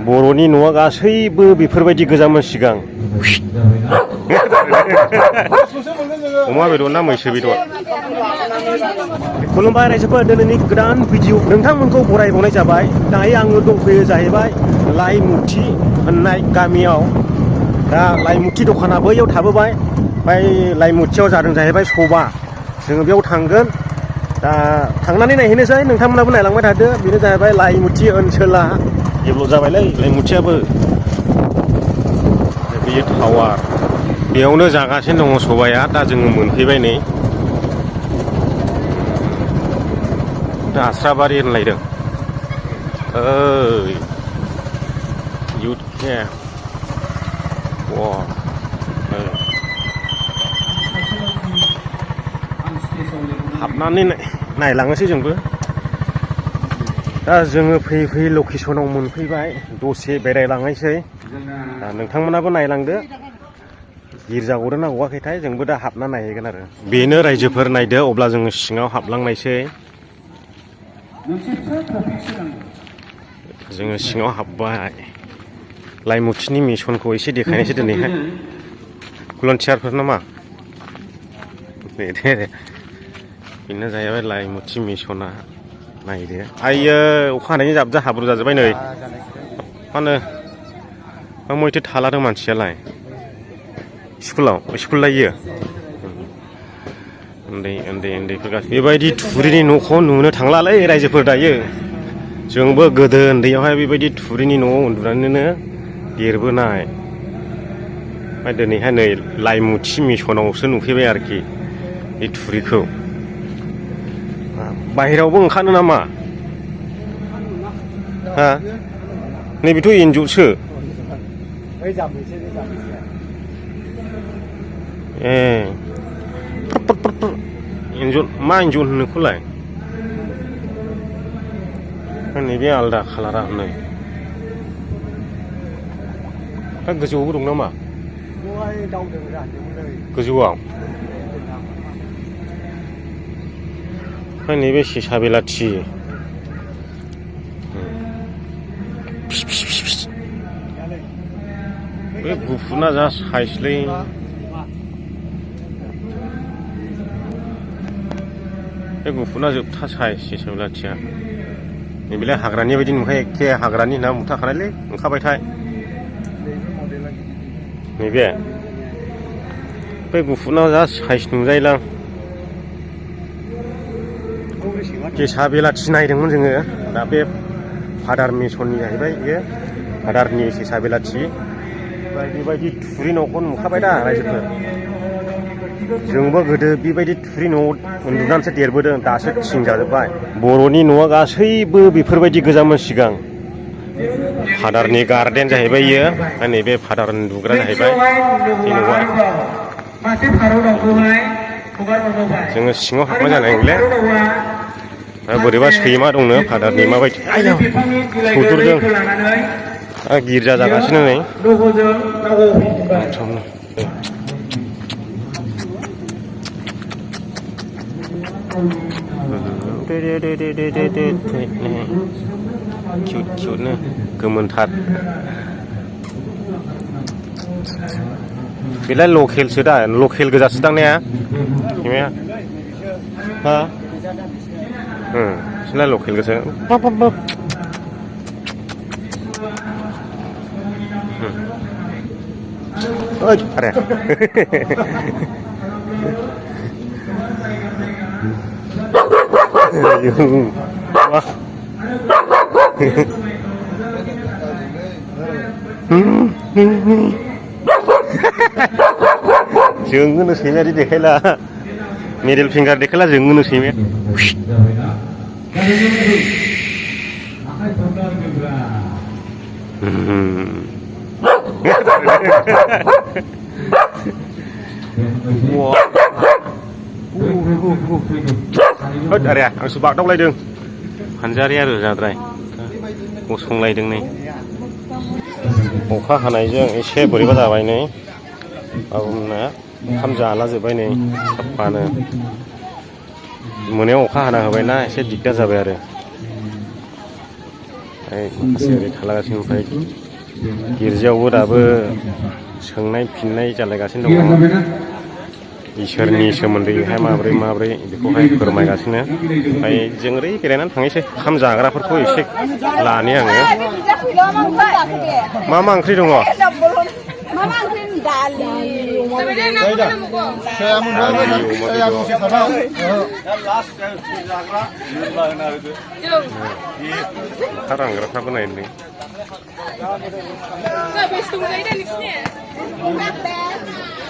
बर'नि न'आ गासैबो बेफोरबायदि गोजामोन सिगां अमा बेदर ना मैसो बेदर खुलुमबाय रायजोफोर दिनैनि गोदान भिडिअ नोंथांमोनखौ बरायबावनाय जाबाय दायो आङो दंफैयो जाहैबाय लाइमुथि होननाय गामियाव दा लाइमुथि दखाना बैयाव थाबोबाय ओमफ्राय लाइमुथियाव जादों जाहैबाय सभा जोङो बेयाव थांगोन दा थांनानै नायहैनोसै नोंथांमोनाबो नायलांबाय थादो बेनो जाहैबाय लाइमुथि ओनसोला डेभेलप जाबायलै लाइमुथियाबो बेयो टावार बेयावनो जागासिनो दङ सभाया दा जोङो मोनफैबाय नै आस्राबारि होनलायदों ओइ इउथ केम्प हाबनानै नायलांनोसै जोंबो दा जोङो फैयै फैयै लकेसनाव मोनफैबाय दसे बेरायलांनोसै दा नोंथांमोनाबो नायलांदो गिर्जा गदों ना गवाखैथाय जोंबो दा हाबना नायहैगोन आरो बेनो रायजोफोर नायदो अब्ला जोङो सिङाव हाबलांनायसै जोङो सिङाव हाबबाय लाइमुथिनि मिसनखौ एसे देखायनोसै दिनैहाय भलन्टियारफोर नामा दे बेनो जाहैबाय लाइमुथि मिसना नायदो आइयो अखा हानायनि जाबजा हाब्रु जाजोब्बाय नै मा होनो मैथो थालादों मानसियालाय स्कुल लायो उन्दैफोर गासैबो बेबायदि थुरिनि न'खौ नुनो थांलालै रायजोफोर दायो जोंबो गोदो उन्दैयावहाय बेबायदि थुरिनि न'आव उन्दुनानैनो देरबोनाय ओमफ्राय दिनैहाय नै लाइमुथि मिसनावसो नुफैबाय आरोखि बे थुरिखौ बाहेरायावबो ओंखारो नामा हा नैबेथ' एन्जरसो ए एन्जर मा एन्जर होनोखौलाय नैबे आलदा खालारा नै दा गोजौआवबो दं नामा गोजौआव नैबे सेसा बेलाथि बे गुफुरना जा साइसलै बे गुफुरना जोबथा साइज सेसा बेलाथिया नैबेलाय हाग्रानि बायदि नुखायो एखे हाग्रानि होनना मुथाखानायलै ओंखारबायथाय नैबे बे गुफुरना जा साइज नुजायोलां सेसा बेलाथि नायदोंमोन जोङो दा बे फादार मिसननि जाहैबाय बेयो फादारनि सेसा बेलाथि बेबायदि थुरि न'खौ नुखाबाय दा रायजोफोर जोंबो गोदो बेबायदि थुरि न'आव उन्दुनानैसो देरबोदों दासो थिं जाजोब्बाय बर'नि न'आ गासैबो बेफोरबायदि गोजामोन सिगां फादारनि गार्डेन जाहैबाय इयो नैबे फादार उन्दुग्रा जाहैबाय बे न'आ जोङो सिङाव हाबनाय जानाय नंले बोरैबा सैमा दंनो फादारनि माबायदि सौदुरदों गिर्जा जागासिनो नै किउटनो गोमोनथार बेलाय लकेलसो दा लकेल गोजासो दां ने सैमाया हा बिसोरना लकेल गोजा आरे जोङोनो सैमायादि देखायला मिडिल फिंगार देखायला जोङोनो सैमाया आरे आंसो बागदावलायदों फानजारिया रोजाद्राय गसंलायदों नै अखा हानायजों एसे बोरैबा जाबाय नै बाबुमना ओंखाम जाला जोब्बाय नै साफानो मोनायाव अखा हाना होबायना एसे दिगदार जाबाय आरो माखासे ओरै थालागासिनो ओमफ्राय गिर्जायावबो दाबो सोंनाय फिननाय जालायगासिनो दङ इसोरनि सोमोन्दैहाय माब्रै माब्रै बेखौहाय फोरमायगासिनो ओमफ्राय जों ओरै बेरायनानै थांनोसै ओंखाम जाग्राफोरखौ एसे लानि आङो मा मा ओंख्रि दङ ओंखार रांग्राफ्राबो नायदों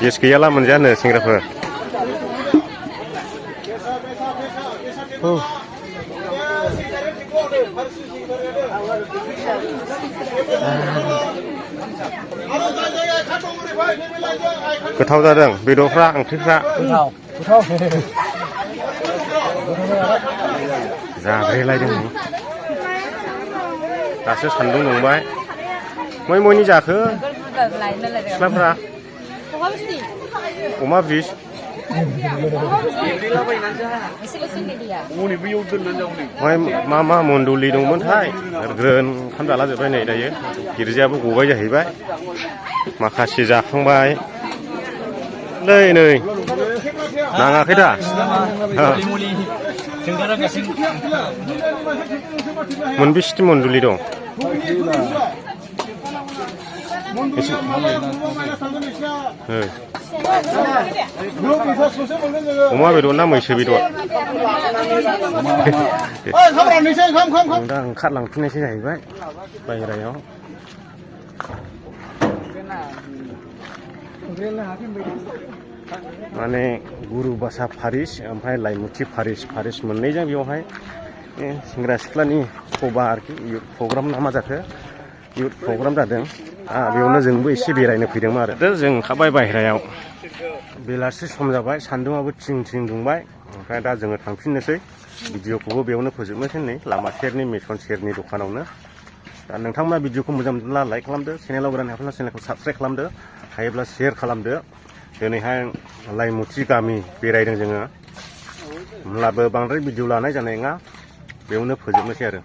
गेस गैयाला मोनजायानो सेंग्राफोर गोथाव जादों बेदरफ्रा ओंख्रिफ्रा जाब्रेलायदों दासो सान्दुं दुंबाय मयनि जाखो सिख्लाफ्रा अमा ब्रिज मा मा मन्दुलि दंमोनथाय ग्रोन ओंखाम जाला जोब्बाय नै दायो गिर्जायाबो गबाय जाहैबाय माखासे जाखांबाय नै नाङाखै दा मोनबेसे मन्दुलि दं अमा बेदर ना मैसो बेदर दा ओंखारलांफिननायसो जाहैबाय बाहेरायाव माने गुरुबासा फारिस ओमफ्राय लाइमुथि फारिस मोननैजों बेवहाय सेंग्रा सिख्लानि सभा आरोखि इयुथ प्रग्राम ना मा जाखो इयुथ प्रग्राम जादों बेयावनो जोंबो एसे बेरायनो फैदोंमोन आरो जों ओंखारबाय बाहेरायाव बेलासि सम जाबाय सान्दुंआबो थिं दुंबाय ओमफ्राय दा जोङो थांफिननोसै भिडिअखौबो बेयावनो फोजोबनोसै नै लामा सेरनि मेसन सेरनि दखानावनो दा नोंथांमोना भिडिअखौ मोजां मोनब्ला लाइक खालामदो चेनेलाव गोदान हाबोब्ला चेनेलखौ साबस्क्राइब खालामदो हायोब्ला शेयार खालामदो दिनैहाय लाइमुथि गामि बेरायदों जोङो होमब्लाबो बांद्राय भिडिअ लानाय जानाय नङा बेयावनो फोजोबनोसै आरो